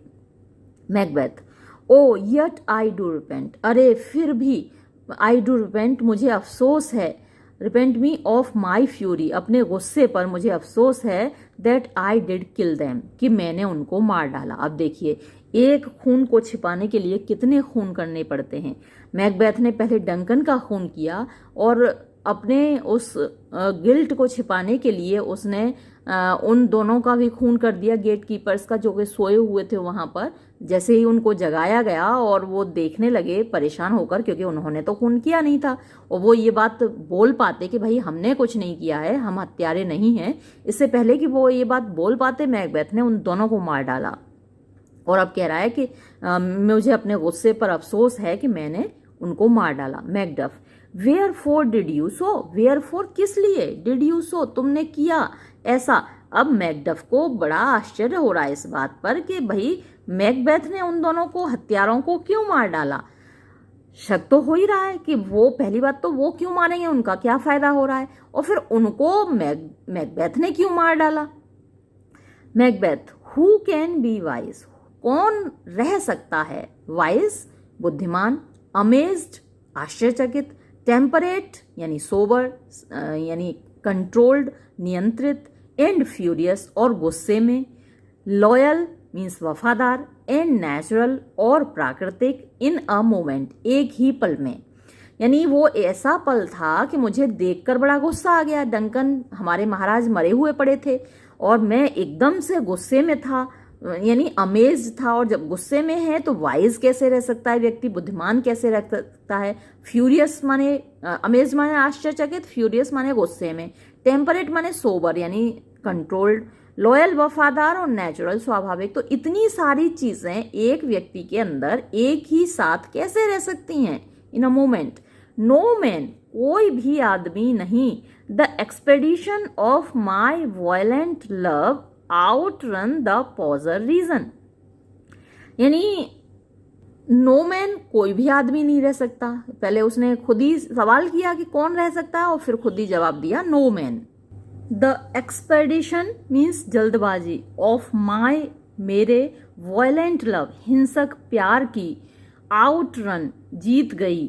Macbeth, O yet I do repent, अरे फिर भी, आई डू रिपेंट, मुझे अफसोस है, repent me of my fury, अपने गुस्से पर मुझे अफसोस है, that I did kill them, कि मैंने उनको मार डाला। अब देखिए, एक खून को छिपाने के लिए कितने खून करने पड़ते हैं। मैकबेथ ने पहले डंकन का खून किया और अपने उस गिल्ट को छिपाने के लिए उसने उन दोनों का भी खून कर दिया, गेट कीपर्स का, जो कि सोए हुए थे वहां पर। जैसे ही उनको जगाया गया और वो देखने लगे परेशान होकर, क्योंकि उन्होंने तो खून किया नहीं था और वो ये बात बोल पाते कि भाई हमने कुछ नहीं किया है, हम हत्यारे नहीं हैं, इससे पहले कि वो ये बात बोल पाते मैकबेथ ने उन दोनों को मार डाला। और अब कह रहा है कि मुझे अपने गुस्से पर अफसोस है कि मैंने उनको मार डाला। Macduff, wherefore did you so, wherefore किस लिए, डिड यू सो तुमने किया ऐसा। अब मैकडफ को बड़ा आश्चर्य हो रहा है इस बात पर कि भाई मैकबेथ ने उन दोनों को, हत्यारों को क्यों मार डाला। शक तो हो ही रहा है कि वो, पहली बात तो वो क्यों मारेंगे, उनका क्या फायदा हो रहा है, और फिर उनको मैकबेथ ने क्यों मार डाला। Macbeth, who can be wise, कौन रह सकता है, वाइज बुद्धिमान, अमेज्ड आश्चर्यचकित, टेम्परेट यानी सोबर यानी कंट्रोल्ड नियंत्रित, एंड फ्यूरियस और गुस्से में, लॉयल मीन्स वफादार, एंड नेचुरल और प्राकृतिक, इन अ मोमेंट एक ही पल में। यानी वो ऐसा पल था कि मुझे देखकर बड़ा गुस्सा आ गया। डंकन हमारे महाराज मरे हुए पड़े थे और मैं एकदम से गुस्से में था, यानी अमेज्ड था। और जब गुस्से में है तो वाइज कैसे रह सकता है व्यक्ति, बुद्धिमान कैसे रह सकता है। फ्यूरियस माने, अमेज्ड माने आश्चर्यचकित, फ्यूरियस माने गुस्से में, टेम्परेट माने सोबर यानी कंट्रोल्ड, लॉयल वफादार, और नेचुरल स्वाभाविक। तो इतनी सारी चीजें एक व्यक्ति के अंदर एक ही साथ कैसे रह सकती हैं in a moment. No man, कोई भी आदमी नहीं, the expedition of my violent love outrun the pauser reason. यानी नो मैन, कोई भी आदमी नहीं रह सकता। पहले उसने खुद ही सवाल किया कि कौन रह सकता है और फिर खुद ही जवाब दिया no man. The expedition means जल्दबाजी, ऑफ माई मेरे, वायलेंट लव हिंसक प्यार की, आउटरन जीत गई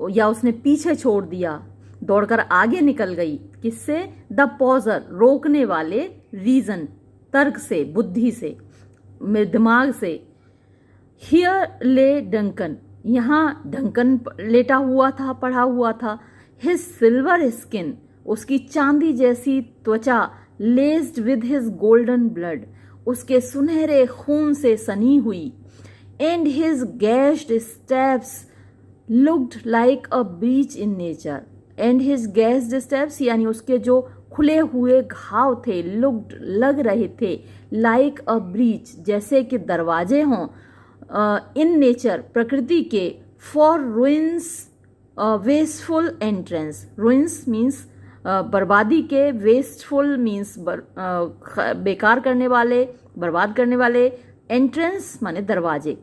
या उसने पीछे छोड़ दिया, दौड़कर आगे निकल गई, किससे, द पॉजर रोकने वाले, रीजन तर्क से, बुद्धि से, दिमाग से। हियर ले डंकन, यहाँ डंकन लेटा हुआ था, पड़ा हुआ था। हिज सिल्वर स्किन, उसकी चांदी जैसी त्वचा, laced with his golden blood, उसके सुनहरे खून से सनी हुई। And his gashed stabs looked like a breach in nature. And his gashed stabs यानी उसके जो खुले हुए घाव थे, लुक्ड लग रहे थे, लाइक अ ब्रीच जैसे कि दरवाजे हों, इन नेचर प्रकृति के, for ruins wasteful entrance. Ruins means बर्बादी के, वेस्टफुल मीन्स बेकार करने वाले, बर्बाद करने वाले, एंट्रेंस माने दरवाजे।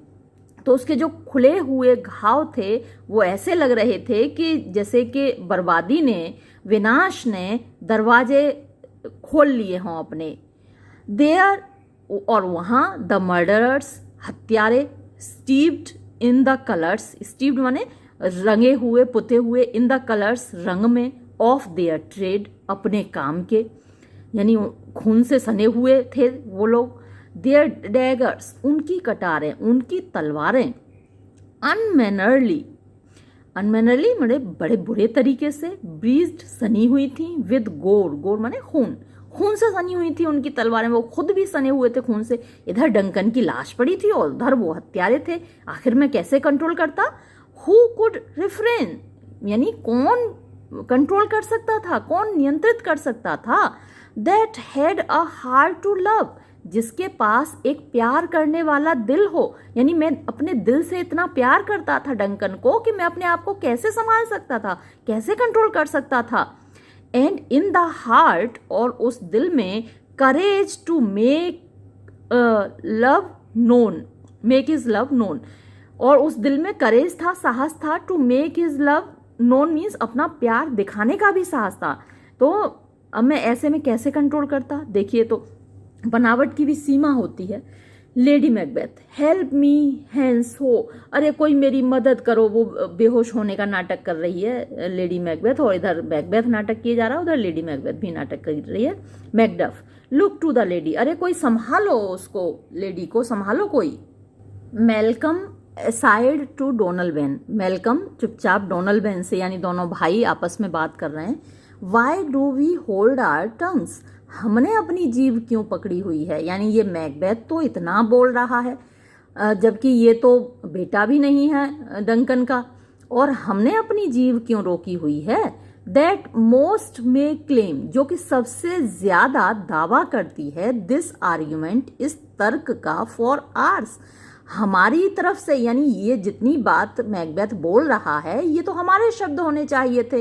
तो उसके जो खुले हुए घाव थे वो ऐसे लग रहे थे कि जैसे कि बर्बादी ने, विनाश ने दरवाजे खोल लिए हों अपने। देयर, और वहाँ, द मर्डरर्स हत्यारे, स्टीव्ड इन द कलर्स, स्टीव्ड माने रंगे हुए, पुते हुए, इन द कलर्स रंग में, ऑफ देयर ट्रेड अपने काम के, यानी खून से सने हुए थे वो लोग। देयर डैगर्स उनकी कटारें, उनकी तलवारें, अनमैनरली, अनमैनरली माने बड़े बुरे तरीके से, ब्रीज्ड सनी हुई थी, विद गोर, गोर माने खून, खून से सनी हुई थी उनकी तलवारें, वो खुद भी सने हुए थे खून से। इधर डंकन की लाश पड़ी थी और उधर वो हत्यारे थे। आखिर में कैसे कंट्रोल करता, हु कुड रिफ्रेन, यानी कौन कंट्रोल कर सकता था, कौन नियंत्रित कर सकता था। That had a heart to love, जिसके पास एक प्यार करने वाला दिल हो, यानी मैं अपने दिल से इतना प्यार करता था डंकन को कि मैं अपने आप को कैसे संभाल सकता था, कैसे कंट्रोल कर सकता था। एंड इन द हार्ट, और उस दिल में, courage to make love known, make his love known, और उस दिल में करेज था, साहस था, to make his love known means अपना प्यार दिखाने का भी साहस था। तो अब मैं ऐसे में कैसे कंट्रोल करता, देखिए तो बनावट की भी सीमा होती है। Lady Macbeth, help me hence ho, अरे कोई मेरी मदद करो, वो बेहोश होने का नाटक कर रही है लेडी मैकबेथ, और इधर मैकबेथ नाटक किया जा रहा है, उधर लेडी मैकबेथ भी नाटक कर रही है। Macduff, look to the lady, अरे कोई संभालो उसको, लेडी को संभालो कोई। Malcolm aside to Donald, Malcolm चुपचाप डोनाल्ड से, यानी दोनों भाई आपस में बात कर रहे हैं। Why do we hold our tongues, हमने अपनी जीभ क्यों पकड़ी हुई है, यानी ये मैकबेथ तो इतना बोल रहा है जबकि ये तो बेटा भी नहीं है डंकन का, और हमने अपनी जीभ क्यों रोकी हुई है। दैट मोस्ट मे क्लेम, जो कि सबसे ज्यादा दावा करती है, दिस आर्ग्यूमेंट, इस तर्क का, फॉर आर्स, हमारी तरफ से, यानी ये जितनी बात मैकबेथ बोल रहा है ये तो हमारे शब्द होने चाहिए थे।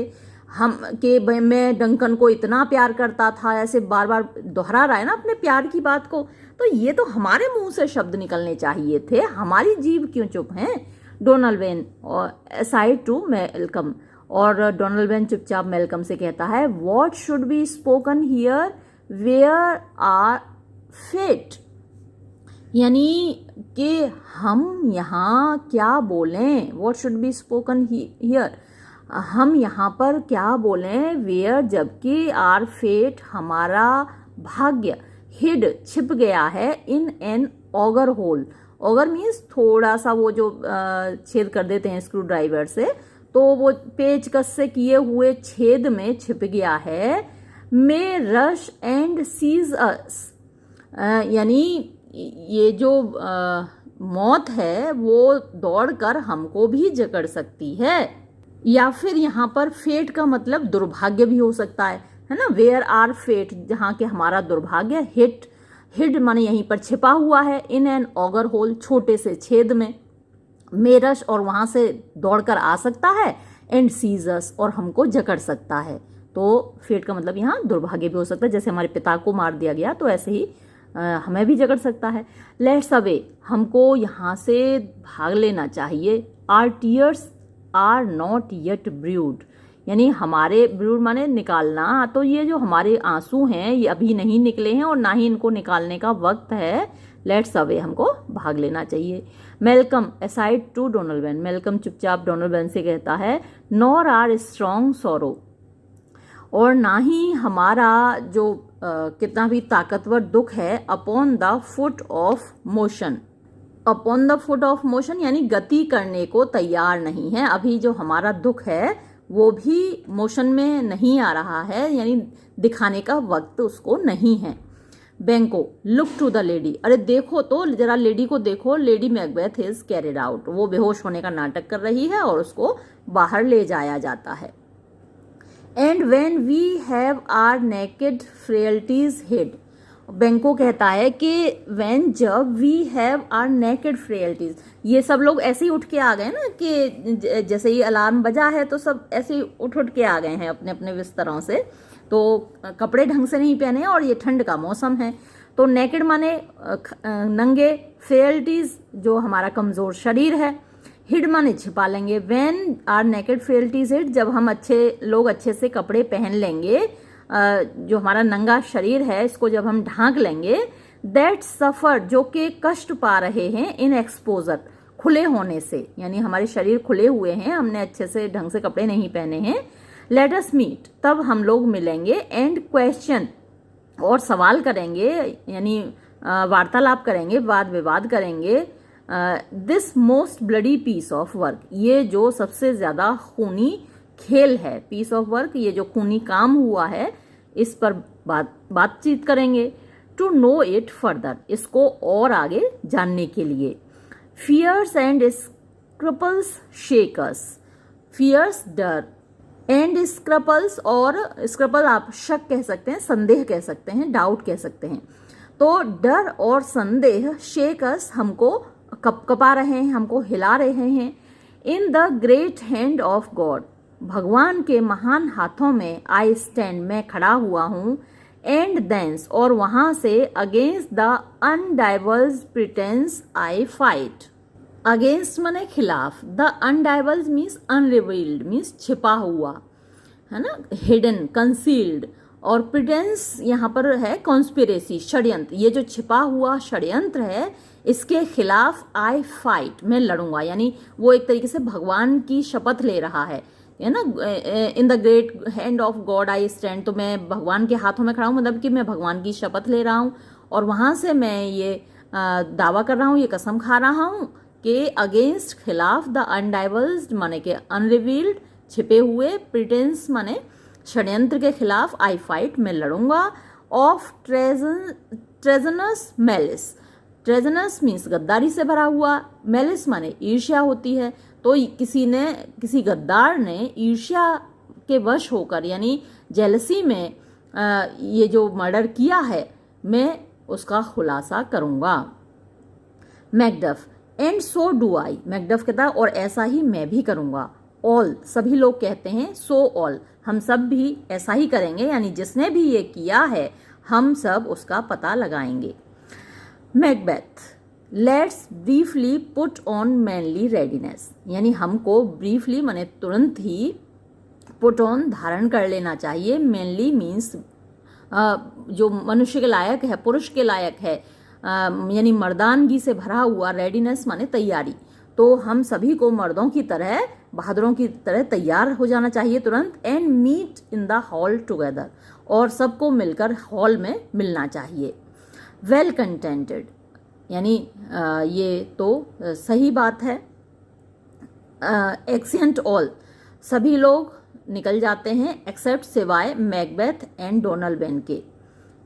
हम कि मैं डंकन को इतना प्यार करता था, ऐसे बार बार दोहरा रहा है ना अपने प्यार की बात को, तो ये तो हमारे मुंह से शब्द निकलने चाहिए थे, हमारी जीभ क्यों चुप है। डोनाल्ड और असाइड टू मेलकम, और डोनाल्ड चुपचाप मेलकम से कहता है, what should be spoken here where our fate, यानी कि हम यहाँ क्या बोलें, what should be spoken here, हम यहाँ पर क्या बोलें, वेयर, जबकि आर फेट, हमारा भाग्य, हिड, छिप गया है, in an auger hole, auger means थोड़ा सा वो जो छेद कर देते हैं स्क्रू ड्राइवर से, तो वो पेचकस से किए हुए छेद में छिप गया है। मे रश एंड सीज अस, यानी ये जो मौत है वो दौड़कर हमको भी जकड़ सकती है, या फिर यहाँ पर फेट का मतलब दुर्भाग्य भी हो सकता है ना। वेयर आर फेट, जहाँ के हमारा दुर्भाग्य, हिट, हिड माने यहीं पर छिपा हुआ है, इन एन ऑगर होल, छोटे से छेद में, मेरश, और वहां से दौड़कर आ सकता है, एंड सीजस, और हमको जकड़ सकता है। तो फेट का मतलब यहाँ दुर्भाग्य भी हो सकता है, जैसे हमारे पिता को मार दिया गया तो ऐसे ही हमें भी जकड़ सकता है। लेट्स अवे, हमको यहाँ से भाग लेना चाहिए। Our tears are not yet brewed, यानी हमारे, ब्रूड माने निकालना, तो ये जो हमारे आंसू हैं ये अभी नहीं निकले हैं और ना ही इनको निकालने का वक्त है। लेट्स अवे, हमको भाग लेना चाहिए। Malcolm aside to Donald, Malcolm चुपचाप डोनाल्ड से कहता है, नॉर आर स्ट्रॉन्ग सोरो, और ना ही हमारा जो कितना भी ताकतवर दुख है, upon the foot of motion, upon the foot of motion, यानी गति करने को तैयार नहीं है। अभी जो हमारा दुख है वो भी मोशन में नहीं आ रहा है, यानी दिखाने का वक्त उसको नहीं है। बेंको लुक टू द लेडी, अरे देखो तो जरा लेडी को देखो, lady Macbeth is carried out, वो बेहोश होने का नाटक कर रही है और उसको बाहर ले जाया जाता है। And when we have our naked frailties hid, Banquo कहता है कि वेन, जब, we have our naked frailties, ये सब लोग ऐसे ही उठ के आ गए ना कि जैसे ही अलार्म बजा है तो सब ऐसे ही उठ के आ गए हैं अपने अपने बिस्तरों से, तो कपड़े ढंग से नहीं पहने और ये ठंड का मौसम है। तो नेकेड माने नंगे, फ्रेयल्टीज जो हमारा कमजोर शरीर है, हिड माने छिपा लेंगे। When are naked frailties hide, जब हम अच्छे से कपड़े पहन लेंगे, जो हमारा नंगा शरीर है इसको जब हम ढांक लेंगे। दैट सफर, जो कि कष्ट पा रहे हैं, इन एक्सपोजर, खुले होने से, यानी हमारे शरीर खुले हुए हैं, हमने अच्छे से ढंग से कपड़े नहीं पहने हैं। लेट अस मीट, तब हम लोग मिलेंगे। एंड क्वेश्चन, और सवाल करेंगे, यानी वार्तालाप करेंगे, वाद विवाद करेंगे। This most bloody piece of work, ये जो सबसे ज्यादा खूनी खेल है, पीस ऑफ वर्क, ये जो खूनी काम हुआ है, इस पर बातचीत करेंगे। टू नो इट फर्दर, इसको और आगे जानने के लिए। फियर्स एंड स्क्रपल्स शेकस, फियर्स डर, एंड स्क्रपल्स, और स्क्रपल आप शक कह सकते हैं, संदेह कह सकते हैं, डाउट कह सकते हैं। तो डर और संदेह, शेकस, हमको कपकपा रहे हैं, हमको हिला रहे हैं। In the great hand of God, भगवान के महान हाथों में, आई स्टैंड, मैं खड़ा हुआ हूँ। एंड देंस, और वहां से, against the undivulged pretence I fight, against माने खिलाफ, the undivulged means unrevealed, means छिपा हुआ है ना, हिडन, कंसील्ड, और प्रिटेंस यहाँ पर है कॉन्स्पिरेसी, षड्यंत्र, ये जो छिपा हुआ षड्यंत्र है इसके खिलाफ आई फाइट, मैं लड़ूंगा, यानी वो एक तरीके से भगवान की शपथ ले रहा है ना। In the great hand of God I stand, तो मैं भगवान के हाथों में खड़ा हूँ, मतलब कि मैं भगवान की शपथ ले रहा हूँ और वहां से मैं ये दावा कर रहा हूँ, ये कसम खा रहा हूँ के अगेंस्ट खिलाफ, द अनडाइवर्स्ड माने के अनरिवील्ड छिपे हुए, प्रिटेंस माने षड्यंत्र के खिलाफ, आई फाइट मैं लड़ूंगा, ऑफ ट्रेजनस मेलिस, ट्रेजनस मीन्स गद्दारी से भरा हुआ, मेलिस माने ईर्ष्या होती है। तो किसी गद्दार ने ईर्ष्या के वश होकर यानी जेलसी में ये जो मर्डर किया है मैं उसका खुलासा करूंगा। Macduff, and so do I, Macduff कहता है और ऐसा ही मैं भी करूंगा। ऑल, सभी लोग कहते हैं, सो ऑल, हम सब भी ऐसा ही करेंगे, यानी जिसने भी ये किया है हम सब उसका पता लगाएंगे। Macbeth, let's briefly put on manly readiness, यानी हमको ब्रीफली माने तुरंत ही पुट ऑन धारण कर लेना चाहिए। मैनली मीन्स जो मनुष्य के लायक है, पुरुष के लायक है, यानी मर्दानगी से भरा हुआ, रेडीनेस माने तैयारी। तो हम सभी को मर्दों की तरह, बहादुरों की तरह तैयार हो जाना चाहिए तुरंत। And meet in the hall together, और सबको मिलकर हॉल में मिलना चाहिए। वेल कंटेंटेड, यानी ये तो सही बात है। एक्सेंट ऑल, सभी लोग निकल जाते हैं एक्सेप्ट सिवाय मैकबेथ एंड डोनाल्डबेन के।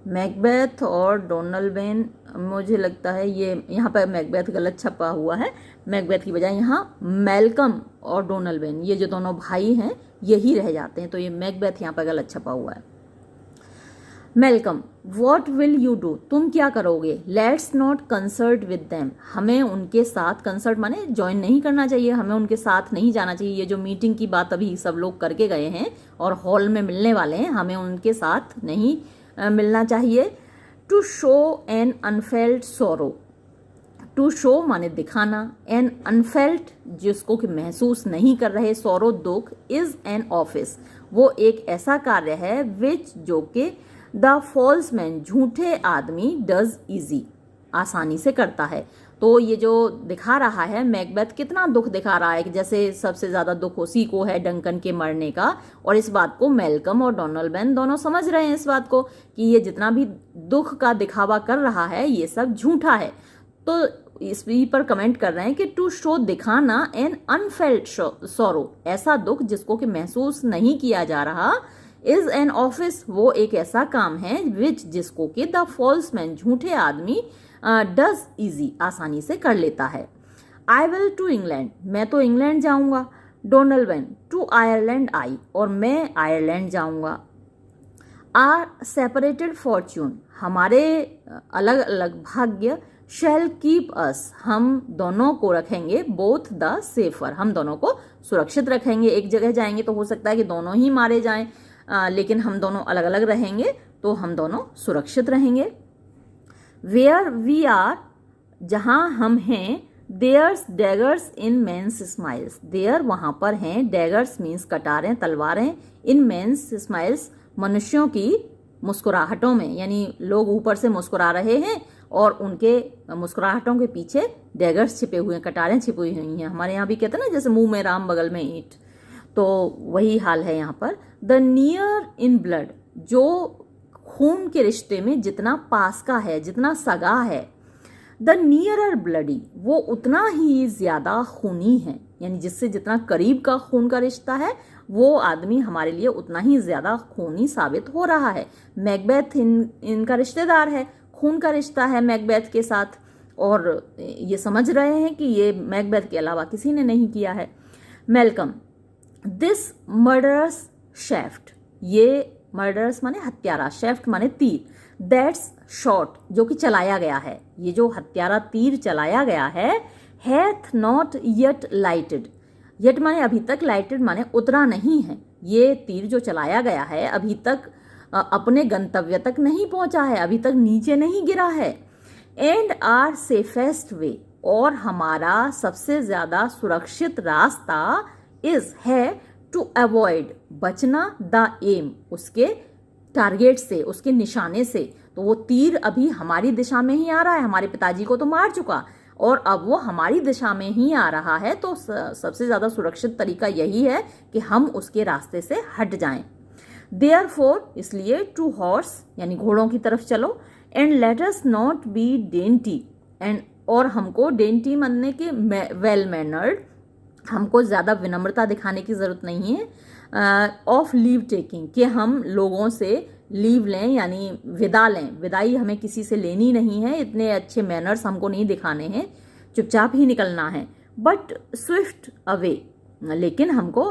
मैकबेथ और डोनाल्डबेन, मुझे लगता है ये यहाँ पर मैकबेथ गलत छपा हुआ है, मैकबेथ की बजाय यहाँ मैल्कम और डोनाल्डबेन, ये जो दोनों भाई हैं यही रह जाते हैं, तो ये मैकबेथ यहाँ पर गलत छपा हुआ है। Malcolm, what will you do, तुम क्या करोगे। Let's not concert with them, हमें उनके साथ, कंसर्ट माने ज्वाइन नहीं करना चाहिए, हमें उनके साथ नहीं जाना चाहिए। ये जो मीटिंग की बात अभी सब लोग करके गए हैं और हॉल में मिलने वाले हैं, हमें उनके साथ नहीं मिलना चाहिए। टू शो एन अनफेल्ट सोरो, टू शो माने दिखाना, एन अनफेल्ट जिसको कि महसूस नहीं कर रहे, सोरो दुख, इज एन ऑफिस वो एक ऐसा कार्य है, विच जो कि द फॉल्स मैन झूठे आदमी डज इजी आसानी से करता है। तो ये जो दिखा रहा है मैकबेथ कितना दुख दिखा रहा है कि जैसे सबसे ज्यादा दुख उसी को है डंकन के मरने का, और इस बात को मैल्कम और डोनाल्डबेन दोनों समझ रहे हैं इस बात को कि ये जितना भी दुख का दिखावा कर रहा है ये सब झूठा है। तो इस पर कमेंट कर रहे हैं कि टू शो दिखाना, एन अनफेल्ट सोरो ऐसा दुख जिसको कि महसूस नहीं किया जा रहा, इज एन ऑफिस वो एक ऐसा काम है, विच जिसको कि द फॉल्स मैन झूठे आदमी डज इजी आसानी से कर लेता है। आई विल टू इंग्लैंड, मैं तो इंग्लैंड जाऊंगा। डोनाल्डबेन, टू आयरलैंड आई, और मैं आयरलैंड जाऊंगा। आर सेपरेटेड फॉर्च्यून, हमारे अलग अलग भाग्य, शैल कीप अस, हम दोनों को रखेंगे, बोथ द सेफर, हम दोनों को सुरक्षित रखेंगे। एक जगह जाएंगे तो हो सकता है कि दोनों ही मारे जाएं, लेकिन हम दोनों अलग अलग रहेंगे तो हम दोनों सुरक्षित रहेंगे। वेयर वी आर, जहां हम हैं, there's daggers in men's smiles, there वहां पर हैं, डैगर्स मीन्स कटारें, तलवारें, इन मेन्स स्माइल्स मनुष्यों की मुस्कुराहटों में, यानी लोग ऊपर से मुस्कुरा रहे हैं और उनके मुस्कुराहटों के पीछे डैगर्स छिपे हुए हैं, कटारें छिपी हुई हैं। हमारे यहाँ भी कहते हैं ना जैसे मुंह में राम बगल में ईंट, तो वही हाल है यहाँ पर। द नियर इन ब्लड, जो खून के रिश्ते में जितना पास का है, जितना सगा है, द नियरर ब्लडी वो उतना ही ज्यादा खूनी है, यानी जिससे जितना करीब का खून का रिश्ता है वो आदमी हमारे लिए उतना ही ज्यादा खूनी साबित हो रहा है। मैकबेथ इनका रिश्तेदार है, खून का रिश्ता है मैकबेथ के साथ, और ये समझ रहे हैं कि ये मैकबेथ के अलावा किसी ने नहीं किया है। मैल्कम, दिस मर्डरस शेफ्ट, ये मर्डरस माने हत्यारा, शेफ्ट माने तीर, दैट्स शॉट जो कि चलाया गया है, ये जो हत्यारा तीर चलाया गया है, hath not yet lighted, yet माने अभी तक, लाइटेड माने उतरा नहीं है, ये तीर जो चलाया गया है अभी तक अपने गंतव्य तक नहीं पहुंचा है, अभी तक नीचे नहीं गिरा है। एंड आर सेफेस्ट वे, और हमारा सबसे ज्यादा सुरक्षित रास्ता इज है, टू अवॉइड बचना, द एम उसके टारगेट से, उसके निशाने से। तो वो तीर अभी हमारी दिशा में ही आ रहा है, हमारे पिताजी को तो मार चुका और अब वो हमारी दिशा में ही आ रहा है, तो सबसे ज्यादा सुरक्षित तरीका यही है कि हम उसके रास्ते से हट जाएं। देयरफॉर इसलिए, टू हॉर्स यानी घोड़ों की तरफ चलो, and let us not be dainty, and और हमको डेंटी बनने के वेल मैनर्ड, हमको ज़्यादा विनम्रता दिखाने की ज़रूरत नहीं है। ऑफ लीव टेकिंग, कि हम लोगों से लीव लें यानी विदा लें, विदाई हमें किसी से लेनी नहीं है, इतने अच्छे मैनर्स हमको नहीं दिखाने हैं, चुपचाप ही निकलना है। बट स्विफ्ट अवे, लेकिन हमको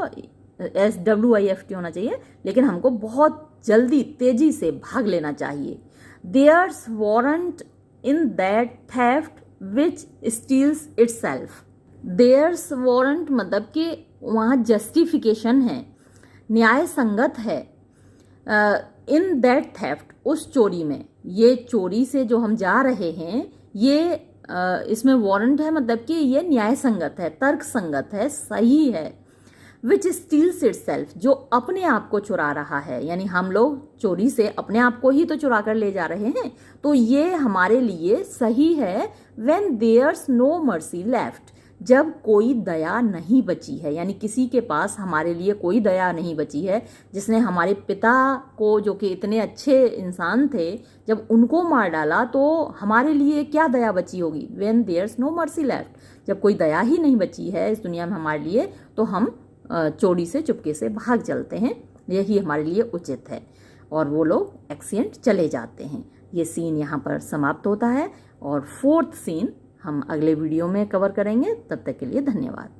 SWIFT होना चाहिए, लेकिन हमको बहुत जल्दी तेजी से भाग लेना चाहिए। There's warrant in that theft which steals itself. There's warrant मतलब कि वहाँ जस्टिफिकेशन है, न्याय संगत है। इन दैट थेफ्ट, उस चोरी में, ये चोरी से जो हम जा रहे हैं ये इसमें वारंट है मतलब कि ये न्याय संगत है, तर्क संगत है, सही है। विच स्टील्स इटसेल्फ, जो अपने आप को चुरा रहा है, यानी हम लोग चोरी से अपने आप को ही तो चुरा कर ले जा रहे हैं, तो ये हमारे लिए सही है। When there's no mercy left, जब कोई दया नहीं बची है, यानी किसी के पास हमारे लिए कोई दया नहीं बची है, जिसने हमारे पिता को, जो कि इतने अच्छे इंसान थे, जब उनको मार डाला तो हमारे लिए क्या दया बची होगी। When there's no mercy left, जब कोई दया ही नहीं बची है इस दुनिया में हमारे लिए, तो हम चोरी से चुपके से भाग चलते हैं, यही हमारे लिए उचित है। और वो लोग एक्सिडेंट चले जाते हैं। ये सीन यहाँ पर समाप्त होता है और 4th सीन हम अगले वीडियो में कवर करेंगे। तब तक के लिए धन्यवाद।